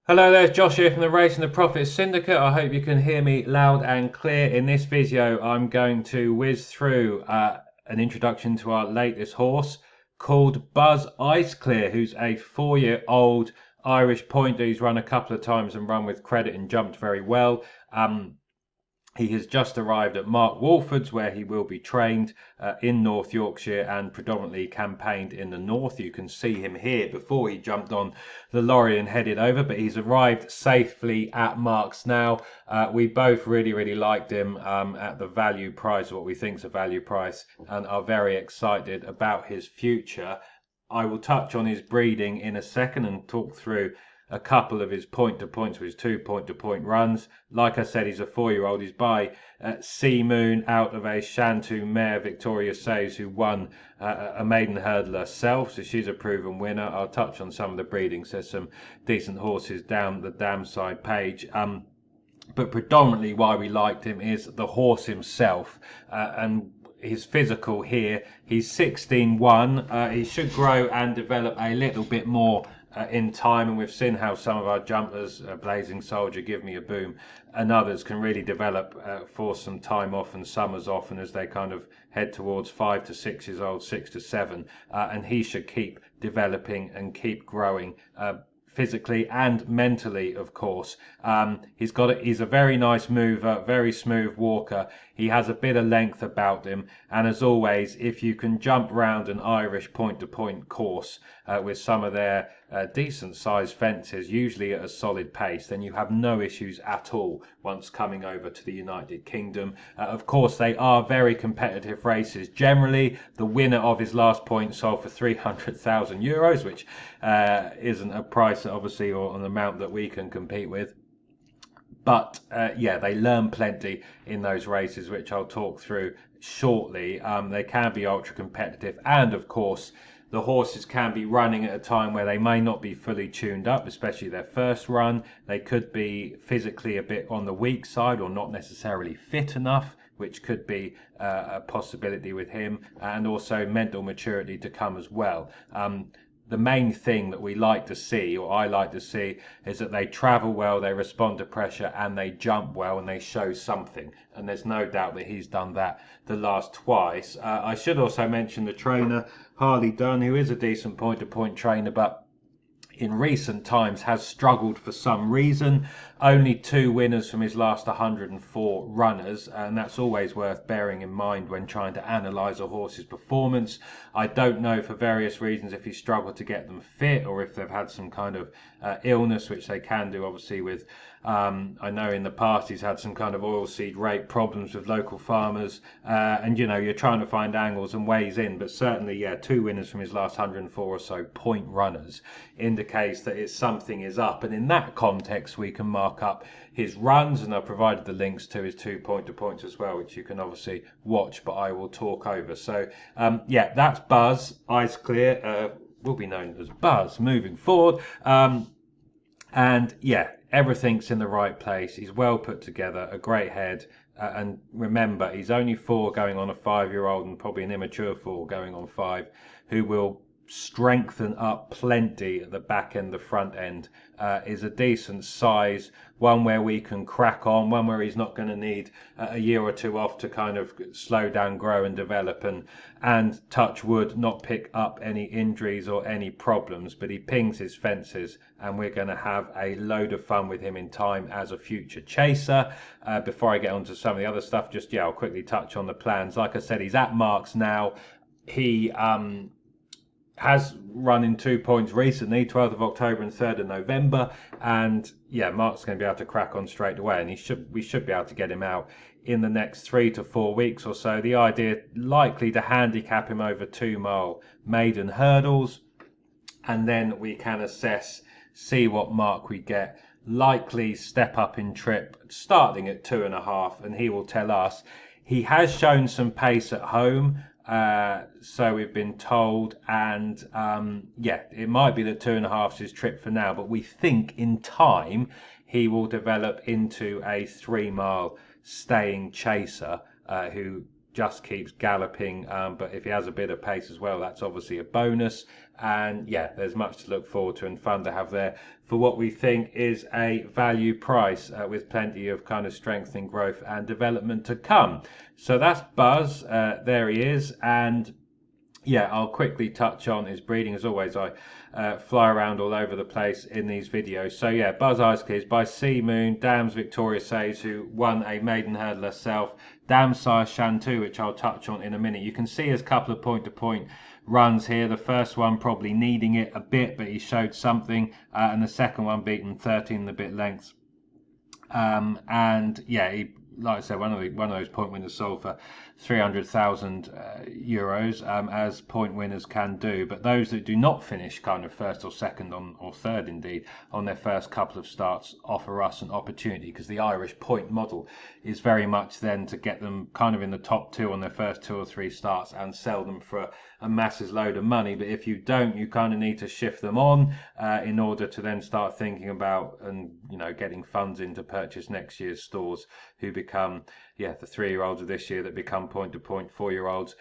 Hello there, it's Josh here from the Racing the Profit Syndicate. I hope you can hear me loud and clear. In this video, I'm going to whiz through an introduction to our latest horse called Buzz Iceclear, who's a 4-year-old Irish pointer. He's run a couple of times and run with credit and jumped very well. He has just arrived at Mark Wolford's, where he will be trained in North Yorkshire and predominantly campaigned in the north. You can see him here before he jumped on the lorry and headed over, but he's arrived safely at Mark's now. We both really liked him at the value price, what we think is a value price, and are very excited about his future. I will touch on his breeding in a second and talk through a couple of his point-to-points, with his 2 point-to-point runs. Like I said, he's a 4-year-old. He's by Sea Moon out of a Shantou mare, Victoria Says, who won a maiden hurdle herself, so she's a proven winner. I'll touch on some of the breedings. There's some decent horses down the dam side page. But predominantly why we liked him is the horse himself, and his physical here. He's 16-1. He should grow and develop a little bit more in time, and we've seen how some of our jumpers, Blazing Soldier, Give Me a Boom, and others can really develop for some time off and summers off, and as they kind of head towards 5 to 6 years old, 6 to 7, and he should keep developing and keep growing physically and mentally, of course. He's a very nice mover, very smooth walker. He has a bit of length about him, and as always, if you can jump round an Irish point-to-point course with some of their decent sized fences, usually at a solid pace, then you have no issues at all once coming over to the United Kingdom. Of course, they are very competitive races. Generally, the winner of his last point sold for €300,000, which isn't a price obviously or an amount that we can compete with. But yeah, they learn plenty in those races, which I'll talk through shortly. They can be ultra competitive, and of course the horses can be running at a time where they may not be fully tuned up, especially their first run. They could be physically a bit on the weak side or not necessarily fit enough, which could be a possibility with him, and also mental maturity to come as well. The main thing that we like to see, or I like to see, is that they travel well, they respond to pressure, and they jump well, and they show something. And there's no doubt that he's done that the last twice. I should also mention the trainer, Harley Dunn, who is a decent point-to-point trainer, but in recent times has struggled for some reason. Only 2 winners from his last 104 runners, and that's always worth bearing in mind when trying to analyse a horse's performance. I don't know, for various reasons, if he struggled to get them fit or if they've had some kind of illness, which they can do obviously with I know in the past he's had some kind of oilseed rape problems with local farmers, and you know, you're trying to find angles and ways in, but certainly, yeah, 2 winners from his last 104 or so point runners indicates that it's something is up, and in that context we can mark up his runs, and I've provided the links to his 2 point-to-points as well, which you can obviously watch, but I will talk over. So yeah, that's Buzz Iceclear, will be known as Buzz moving forward. And yeah, everything's in the right place. He's well put together, a great head, and remember, he's only 4 going on a 5-year-old, and probably an immature 4 going on 5, who will strengthen up plenty at the back end. The front end is a decent size, one where we can crack on, one where he's not going to need a year or 2 off to kind of slow down, grow and develop, and touch wood, not pick up any injuries or any problems, but he pings his fences, and we're going to have a load of fun with him in time as a future chaser. Before I get on to some of the other stuff, just I'll quickly touch on the plans. Like I said, he's at Marks now. He has run in 2 points recently, 12th of October and 3rd of November, and yeah, Mark's going to be able to crack on straight away, and we should be able to get him out in the next 3 to 4 weeks or so. The idea, likely to handicap him over 2-mile maiden hurdles, and then we can assess, see what mark we get. Likely step up in trip, starting at 2.5, and he will tell us. He has shown some pace at home, so we've been told, and yeah, it might be that 2.5 is his trip for now, but we think in time he will develop into a 3-mile staying chaser who just keeps galloping, but if he has a bit of pace as well, that's obviously a bonus. And yeah, there's much to look forward to and fun to have there for what we think is a value price, with plenty of kind of strengthening, growth and development to come. So that's Buzz. There he is. And yeah, I'll quickly touch on his breeding. As always, I fly around all over the place in these videos. So yeah, Buzz Iceclear is by Sea Moon, Dams Victoria Says, who won a maiden hurdle herself, Dam Sire Shantou, which I'll touch on in a minute. You can see his couple of point-to-point runs here. The first one probably needing it a bit, but he showed something, and the second one beaten 13 and a bit lengths. And yeah, he, like I said, one of those point winners sold for 300,000 euros, as point winners can do. But those that do not finish kind of first or second or third indeed on their first couple of starts offer us an opportunity, because the Irish point model is very much then to get them kind of in the top two on their first 2 or 3 starts and sell them for a massive load of money. But if you don't, you kind of need to shift them on in order to then start thinking about, and getting funds in to purchase next year's stores, who become the 3-year-olds of this year that become point-to-point 4-year-olds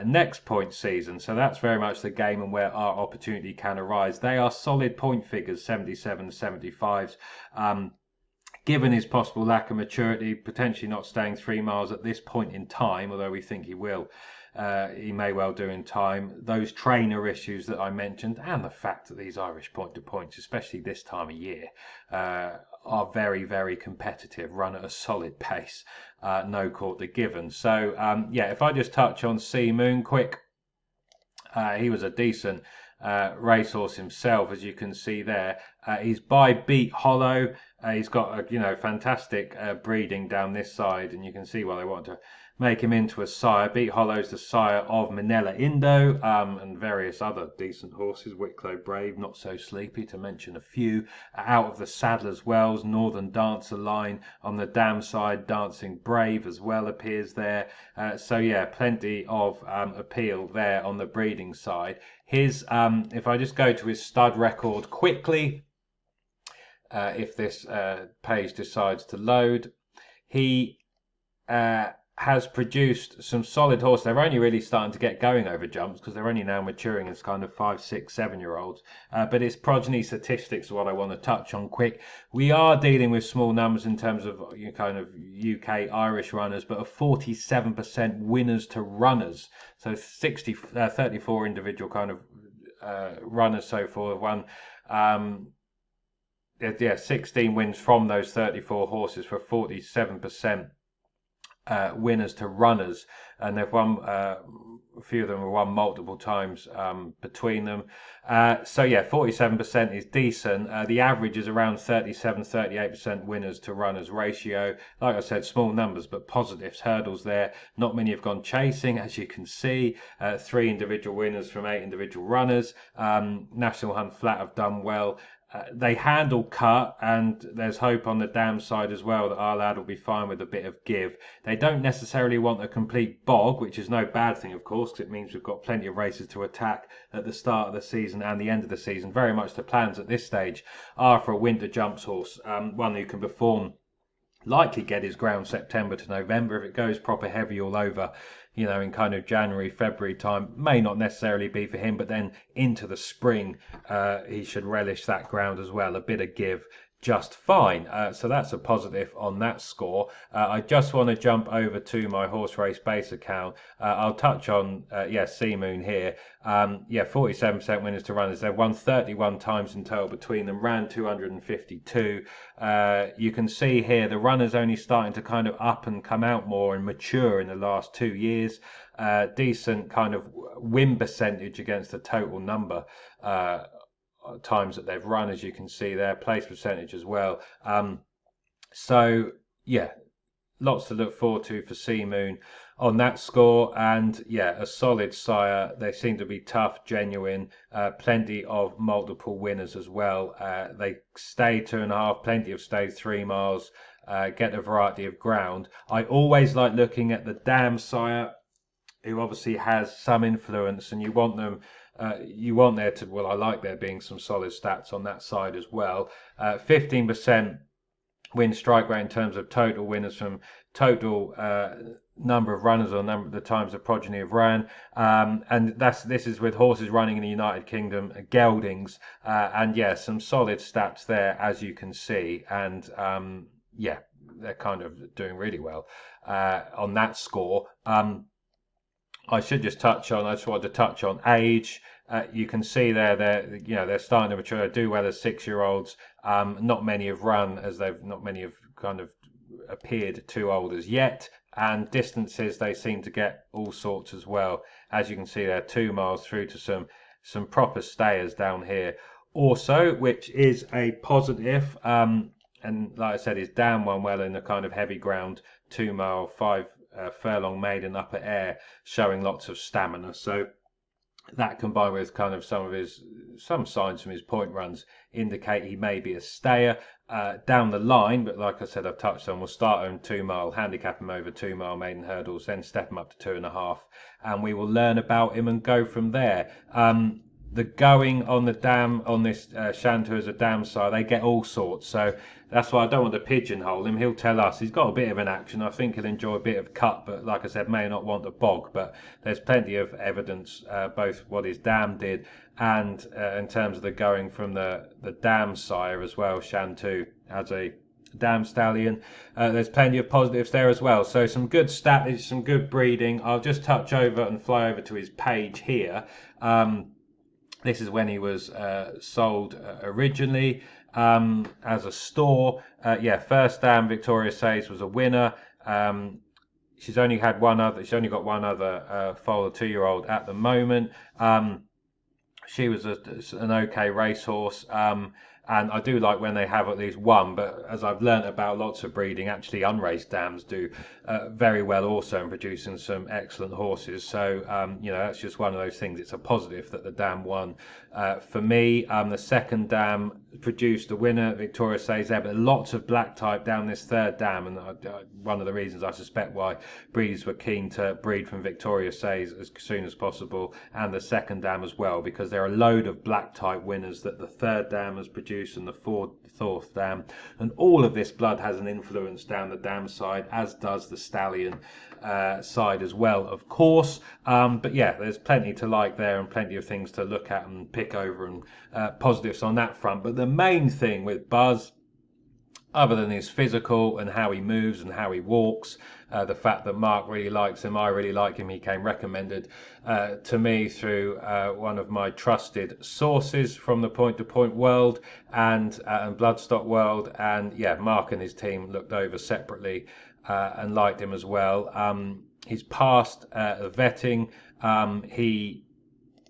next point season. So that's very much the game and where our opportunity can arise. They are solid point figures, 77, 75s. Given his possible lack of maturity, potentially not staying 3 miles at this point in time, although we think he will, he may well do in time. Those trainer issues that I mentioned, and the fact that these Irish point-to-points, especially this time of year, are very, very competitive, run at a solid pace, no quarter given. So yeah, if I just touch on Sea Moon quick, he was a decent racehorse himself, as you can see there. He's by Beat Hollow. He's got a fantastic breeding down this side, and you can see why they want to make him into a sire. Beat Hollow's the sire of Manila Indo, and various other decent horses. Wicklow Brave, Not So Sleepy, to mention a few. Out of the Saddler's Wells, Northern Dancer line on the dam side. Dancing Brave as well appears there. So yeah, plenty of appeal there on the breeding side. His, if I just go to his stud record quickly, if this page decides to load, he has produced some solid horses. They're only really starting to get going over jumps, because they're only now maturing as kind of 5, 6, 7-year-olds. But its progeny statistics are what I want to touch on quick. We are dealing with small numbers in terms of kind of UK Irish runners, but a 47% winners to runners. So 34 individual kind of runners so far. One 16 wins from those 34 horses for 47% winners to runners, and they've won, a few of them have won multiple times between them. So yeah, 47% is decent. The average is around 37-38% winners to runners ratio. Like I said, small numbers but positives. Hurdles there, not many have gone chasing, as you can see. 3 individual winners from 8 individual runners. National Hunt Flat have done well. They handle cut, and there's hope on the dam side as well that our lad will be fine with a bit of give. They don't necessarily want a complete bog, which is no bad thing, of course, because it means we've got plenty of races to attack at the start of the season and the end of the season. Very much the plans at this stage are for a winter jumps horse, one who can perform, likely get his ground September to November. If it goes proper heavy all over, in kind of January, February time, may not necessarily be for him, but then into the spring, he should relish that ground as well. A bit of give, just fine. So that's a positive on that score. I just want to jump over to my horse race base account. I'll touch on Sea Moon here. 47% winners to runners. They've won 31 times in total between them, ran 252. You can see here the runners only starting to kind of up and come out more and mature in the last 2 years. Decent kind of win percentage against the total number times that they've run, as you can see there. Place percentage as well. So yeah, lots to look forward to for Sea Moon on that score. And yeah, a solid sire. They seem to be tough, genuine, plenty of multiple winners as well. They stay 2.5, plenty of stayed 3 miles, get a variety of ground. I always like looking at the dam sire, who obviously has some influence, and you want them, you want there to, well, I like there being some solid stats on that side as well. 15% win strike rate in terms of total winners from total number of runners or number the times the progeny have ran, and this is with horses running in the United Kingdom, geldings, and yeah, some solid stats there as you can see, and yeah, they're kind of doing really well on that score. I should just touch on. I just wanted to touch on age. You can see there, they're starting to mature, do well as 6-year-olds. Not many have run, as not many have kind of appeared too old as yet. And distances, they seem to get all sorts as well. As you can see, they're 2 miles through to some proper stayers down here. Also, which is a positive. And like I said, is down one well in the kind of heavy ground, 2 mile, 5 furlong maiden upper air, showing lots of stamina. So that combined with kind of some signs from his point runs indicate he may be a stayer down the line. But like I said, I've touched on, we'll start on 2 mile, handicap him over 2 mile maiden hurdles, then step him up to 2.5, and we will learn about him and go from there. The going on the dam on this Shantou as a dam sire, they get all sorts. So that's why I don't want to pigeonhole him. He'll tell us. He's got a bit of an action. I think he'll enjoy a bit of cut, but like I said, may not want a bog. But there's plenty of evidence, both what his dam did and in terms of the going from the dam sire as well, Shantou as a dam stallion. There's plenty of positives there as well. So some good stats, some good breeding. I'll just touch over and fly over to his page here. This is when he was sold originally as a store. Yeah, first dam Victoria Says was a winner. She's only got one other foal, a 2-year-old at the moment. She was an okay racehorse. And I do like when they have at least one, but as I've learnt about lots of breeding, actually unraced dams do very well also in producing some excellent horses. So, that's just one of those things. It's a positive that the dam won. For me, the second dam produced a winner, Victoria Says there, but lots of black type down this third dam. And one of the reasons I suspect why breeders were keen to breed from Victoria Says as soon as possible, and the second dam as well, because there are a load of black type winners that the third dam has produced and the fourth dam, and all of this blood has an influence down the dam side, as does the stallion side as well, of course. But yeah, there's plenty to like there and plenty of things to look at and pick over and positives on that front. But the main thing with Buzz, other than his physical and how he moves and how he walks, the fact that Mark really likes him, I really like him. He came recommended to me through one of my trusted sources from the point-to-point world and bloodstock world, and yeah, Mark and his team looked over separately and liked him as well. He's passed vetting. He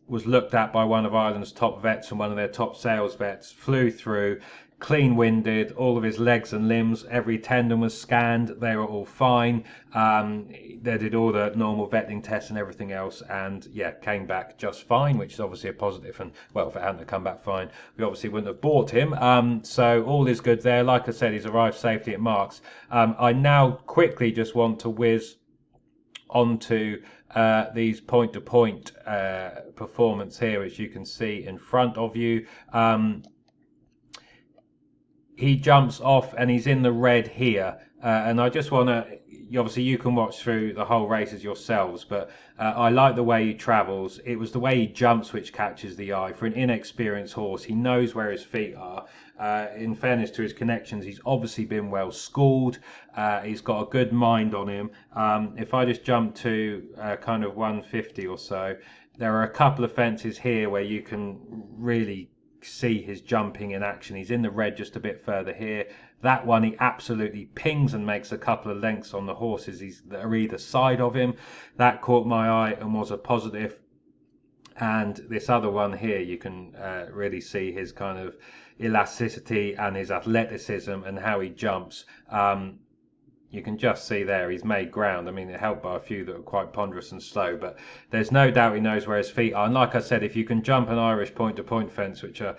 was looked at by one of Ireland's top vets and one of their top sales vets, flew through, clean-winded, all of his legs and limbs, every tendon was scanned, they were all fine. They did all the normal vetting tests and everything else, and yeah, came back just fine, which is obviously a positive. And well, if it hadn't come back fine, we obviously wouldn't have bought him. So all is good there. Like I said, he's arrived safely at Marks. I now quickly just want to whiz onto these point-to-point performance here, which you can see in front of you. He jumps off and he's in the red here, and I just want to, obviously you can watch through the whole races yourselves, but I like the way he travels. It was the way he jumps which catches the eye. For an inexperienced horse, he knows where his feet are. In fairness to his connections, he's obviously been well schooled. He's got a good mind on him. If I just jump to kind of 150 or so, there are a couple of fences here where you can really see his jumping in action. He's in the red just a bit further here. That one he absolutely pings and makes a couple of lengths on the horses that are either side of him. That caught my eye and was a positive. And this other one here, you can really see his kind of elasticity and his athleticism and how he jumps. You can just see there he's made ground. I mean, it helped by a few that are quite ponderous and slow, but there's no doubt he knows where his feet are. And like I said, if you can jump an Irish point-to-point fence, which are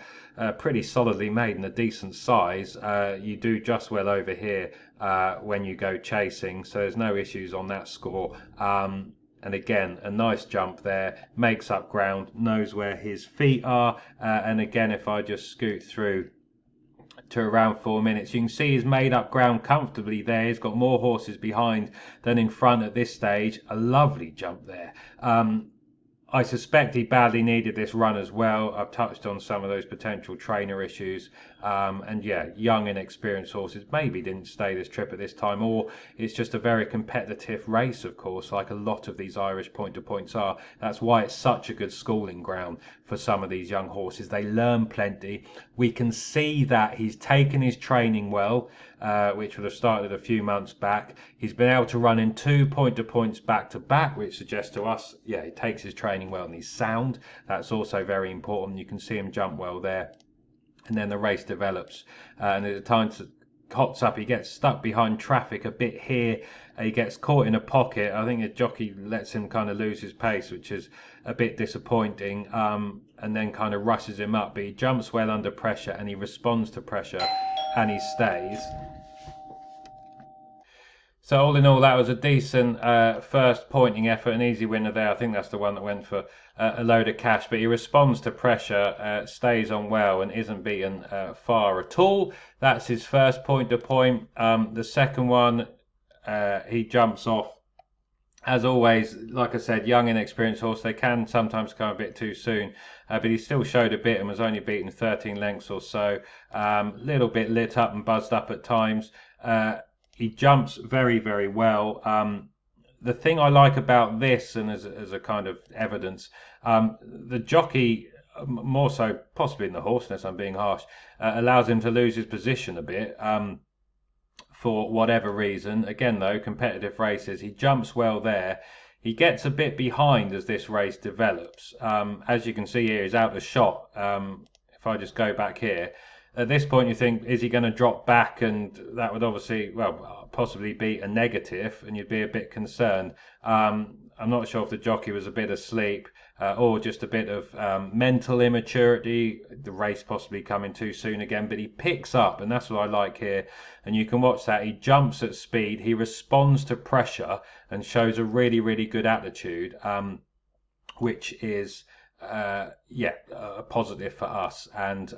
pretty solidly made and a decent size, you do just well over here when you go chasing. So there's no issues on that score. And again, a nice jump there, makes up ground, knows where his feet are. And again, if I just scoot through to around 4 minutes. You can see he's made up ground comfortably there. He's got more horses behind than in front at this stage. A lovely jump there. I suspect he badly needed this run as well. I've touched on some of those potential trainer issues. And yeah, young inexperienced horses maybe didn't stay this trip at this time, or it's just a very competitive race, of course, like a lot of these Irish point-to-points are. That's why it's such a good schooling ground for some of these young horses. They learn plenty. We can see that he's taken his training well, which would have started a few months back. He's been able to run in 2 point-to-points back-to-back, which suggests to us, yeah, he takes his training well and he's sound. That's also very important. You can see him jump well there. And then the race develops, and at the time to hots up, he gets stuck behind traffic a bit here. He gets caught in a pocket. I think the jockey lets him kind of lose his pace, which is a bit disappointing, and then kind of rushes him up. But he jumps well under pressure and he responds to pressure and he stays. So all in all, that was a decent first pointing effort, an easy winner there. I think that's the one that went for a load of cash, but he responds to pressure, stays on well and isn't beaten far at all. That's his first point to point. The second one, he jumps off. As always, like I said, young inexperienced horse, they can sometimes come a bit too soon, but he still showed a bit and was only beaten 13 lengths or so. Little bit lit up and buzzed up at times. He jumps very, very well. The thing I like about this, and as a kind of evidence, the jockey, more so possibly in the horse, unless I'm being harsh, allows him to lose his position a bit for whatever reason. Again, though, competitive races, he jumps well there. He gets a bit behind as this race develops. As you can see here, he's out of shot. If I just go back here, at this point you think, is he going to drop back? And that would obviously, well, possibly be a negative, and you'd be a bit concerned. I'm not sure if the jockey was a bit asleep or just a bit of mental immaturity, the race possibly coming too soon again, but he picks up, and that's what I like here. And you can watch that. He jumps at speed, he responds to pressure and shows a really, really good attitude, which is a positive for us. And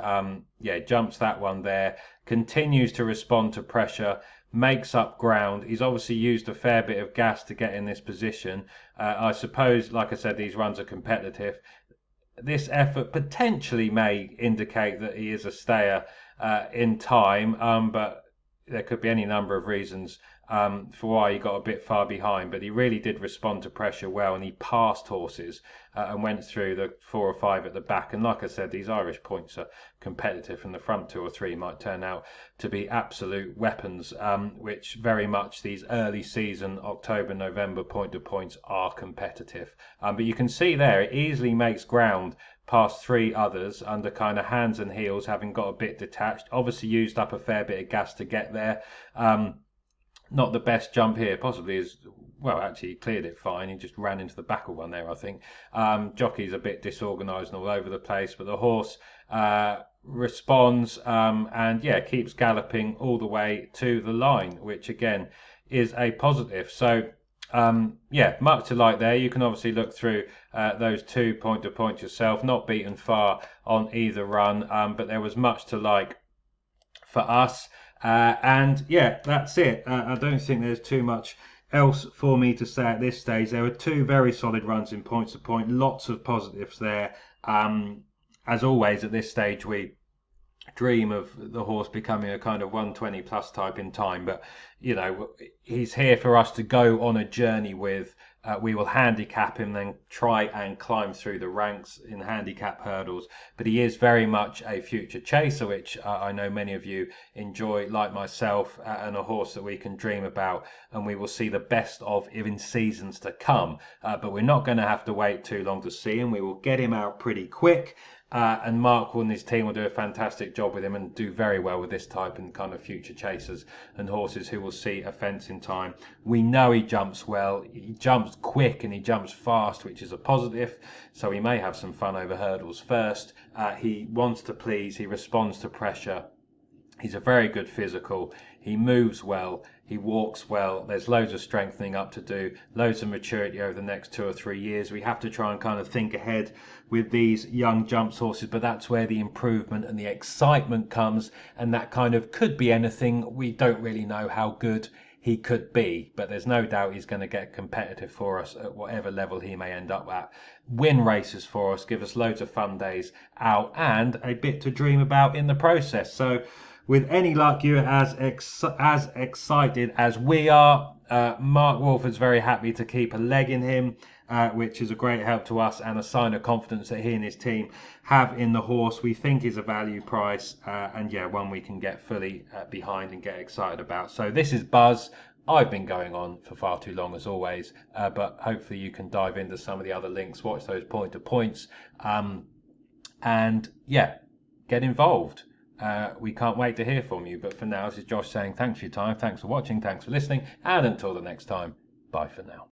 jumps that one there, continues to respond to pressure, makes up ground. He's obviously used a fair bit of gas to get in this position. I suppose, like I said, these runs are competitive. This effort potentially may indicate that he is a stayer in time, but there could be any number of reasons for why he got a bit far behind. But he really did respond to pressure well, and he passed horses and went through the 4 or 5 at the back. And like I said, these Irish points are competitive, and the front 2 or 3 might turn out to be absolute weapons, which very much these early season October, November point-to-points are competitive. But you can see there, it easily makes ground past 3 others under kind of hands and heels, having got a bit detached. Obviously used up a fair bit of gas to get there. Not the best jump here, possibly is, well, actually he cleared it fine. He just ran into the back of one there, I think. Jockey's a bit disorganised and all over the place, but the horse responds and keeps galloping all the way to the line, which again is a positive. So much to like there. You can obviously look through those 2 point-to-points yourself, not beaten far on either run, but there was much to like for us. That's it. I don't think there's too much else for me to say at this stage. There were 2 very solid runs in points to point, lots of positives there. As always, at this stage, we dream of the horse becoming a kind of 120 plus type in time, but you know, he's here for us to go on a journey with. We will handicap him, then try and climb through the ranks in handicap hurdles. But he is very much a future chaser, which I know many of you enjoy, like myself, and a horse that we can dream about, and we will see the best of in seasons to come. But we're not going to have to wait too long to see him. We will get him out pretty quick. And Mark and his team will do a fantastic job with him and do very well with this type and kind of future chasers and horses who will see a fence in time. We know he jumps well, he jumps quick and he jumps fast, which is a positive, so he may have some fun over hurdles first. He wants to please, he responds to pressure, He's a very good physical. He moves well. He walks well. There's loads of strengthening up to do, loads of maturity over the next 2 or 3 years. We have to try and kind of think ahead with these young jumps horses, but that's where the improvement and the excitement comes. And that kind of could be anything. We don't really know how good he could be, but there's no doubt he's going to get competitive for us at whatever level he may end up at. Win races for us, give us loads of fun days out, and a bit to dream about in the process. So with any luck, you're as excited as we are. Mark Wolford's very happy to keep a leg in him, which is a great help to us and a sign of confidence that he and his team have in the horse. We think is a value price, and yeah, one we can get fully behind and get excited about. So this is Buzz. I've been going on for far too long as always, but hopefully you can dive into some of the other links, watch those point to points, and yeah, get involved. We can't wait to hear from you. But for now, this is Josh saying thanks for your time, thanks for watching, thanks for listening, and until the next time, bye for now.